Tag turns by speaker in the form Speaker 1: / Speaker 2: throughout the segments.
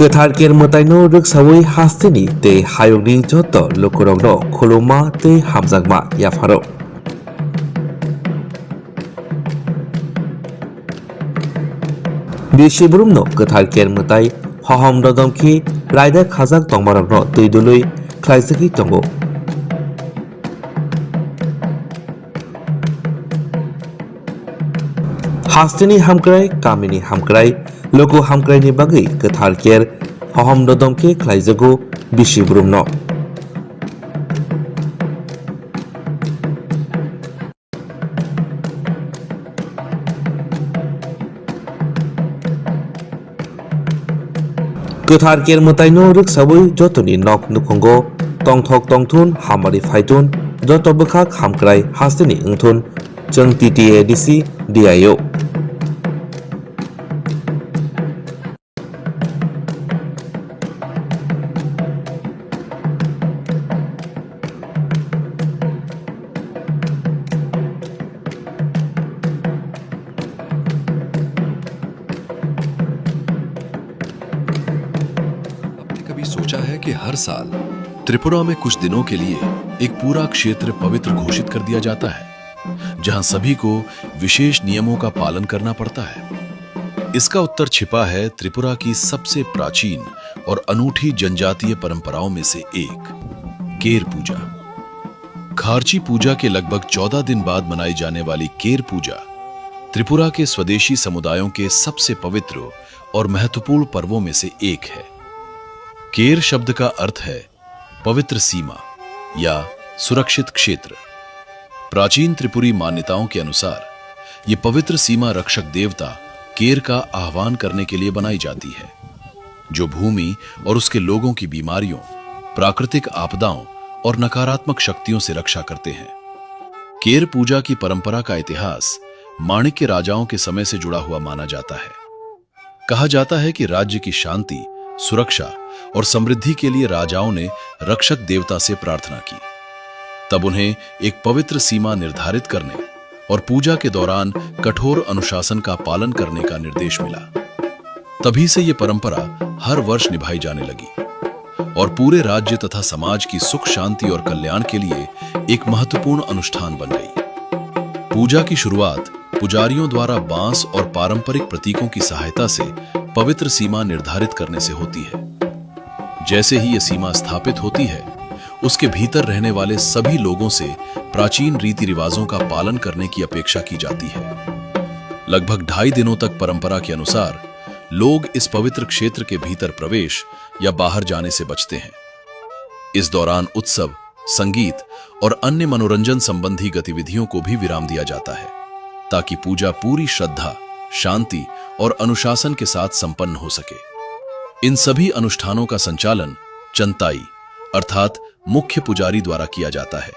Speaker 1: गोथार केरमतायनो रोगसावै हास्तिनि ते हायगनि जत लोकरंनो खुलुमा ते हामजागमा याफारो बिसिब्रुमनो गोथार केरमताय हहम ददमखि रायदा खाजाक तंमारंनो दैदुलै ख्लाइसखि तंगो हास्तिनि हामक्राय कामिनि हामक्राय लोगो हामक्रायनि बागै गोथार केर हहम ददमखि ख्लाइजगो बिसिब्रुमनो गोथार केरमतायनो रोगसावै जतनि नक नुखंगो तंथक तंथुन हामारि फाइथुन जत बखाक हामक्राय हास्तिनि ओंथुन जों TTADC DIO
Speaker 2: कभी सोचा है कि हर साल त्रिपुरा में कुछ दिनों के लिए एक पूरा क्षेत्र पवित्र घोषित कर दिया जाता है, जहां सभी को विशेष नियमों का पालन करना पड़ता है। इसका उत्तर छिपा है त्रिपुरा की सबसे प्राचीन और अनूठी जनजातीय परंपराओं में से एक, केर पूजा। खारची पूजा के लगभग 14 दिन बाद मनाई जाने वाली केर पूजा त्रिपुरा के स्वदेशी समुदायों के सबसे पवित्र और महत्वपूर्ण पर्वों में से एक है। केर शब्द का अर्थ है पवित्र सीमा या सुरक्षित क्षेत्र। प्राचीन त्रिपुरी मान्यताओं के अनुसार यह पवित्र सीमा रक्षक देवता केर का आह्वान करने के लिए बनाई जाती है, जो भूमि और उसके लोगों की बीमारियों, प्राकृतिक आपदाओं और नकारात्मक शक्तियों से रक्षा करते हैं। केर पूजा की परंपरा का इतिहास माणिक्य राजाओं के समय से जुड़ा हुआ माना जाता है। कहा जाता है कि राज्य की शांति, सुरक्षा और समृद्धि के लिए राजाओं ने रक्षक देवता से प्रार्थना की। तब उन्हें एक पवित्र सीमा निर्धारित करने और पूजा के दौरान कठोर अनुशासन का पालन करने का निर्देश मिला। तभी से यह परंपरा हर वर्ष निभाई जाने लगी और पूरे राज्य तथा समाज की सुख शांति और कल्याण के लिए एक महत्वपूर्ण अनुष्ठान बन गई। पूजा की शुरुआत पुजारियों द्वारा बांस और पारंपरिक प्रतीकों की सहायता से पवित्र सीमा निर्धारित करने से होती है। जैसे ही यह सीमा स्थापित होती है, उसके भीतर रहने वाले सभी लोगों से प्राचीन रीति रिवाजों का पालन करने की अपेक्षा की जाती है। लगभग 2.5 दिनों तक परंपरा के अनुसार लोग इस पवित्र क्षेत्र के भीतर प्रवेश या बाहर जाने से बचते हैं। इस दौरान उत्सव, संगीत और अन्य मनोरंजन संबंधी गतिविधियों को भी विराम दिया जाता है, ताकि पूजा पूरी श्रद्धा, शांति और अनुशासन के साथ संपन्न हो सके। इन सभी अनुष्ठानों का संचालन चंताई अर्थात मुख्य पुजारी द्वारा किया जाता है।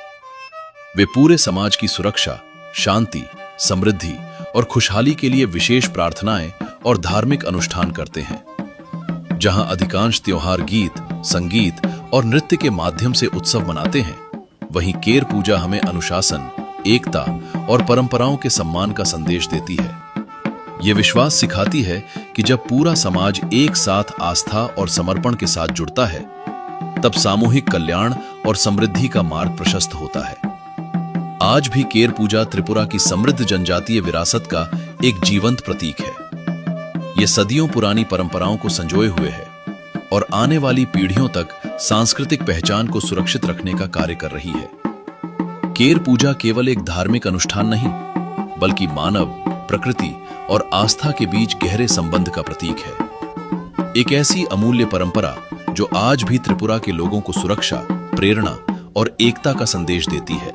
Speaker 2: वे पूरे समाज की सुरक्षा, शांति, समृद्धि और खुशहाली के लिए विशेष प्रार्थनाएं और धार्मिक अनुष्ठान करते हैं। जहां अधिकांश त्योहार गीत, संगीत और नृत्य के माध्यम से उत्सव मनाते हैं, वहीं केर पूजा हमें अनुशासन, एकता और परंपराओं के सम्मान का संदेश देती है। ये विश्वास सिखाती है कि जब पूरा समाज एक साथ आस्था और समर्पण के साथ जुड़ता है, तब सामूहिक कल्याण और समृद्धि का मार्ग प्रशस्त होता है। आज भी केर पूजा त्रिपुरा की समृद्ध जनजातीय विरासत का एक जीवंत प्रतीक है। ये सदियों पुरानी परंपराओं को संजोए हुए है और आने वाली पीढ़ियों तक सांस्कृतिक पहचान को सुरक्षित रखने का कार्य कर रही है। केर पूजा केवल एक धार्मिक अनुष्ठान नहीं, बल्कि मानव, प्रकृति और आस्था के बीच गहरे संबंध का प्रतीक है। एक ऐसी अमूल्य परंपरा जो आज भी त्रिपुरा के लोगों को सुरक्षा, प्रेरणा और एकता का संदेश देती है।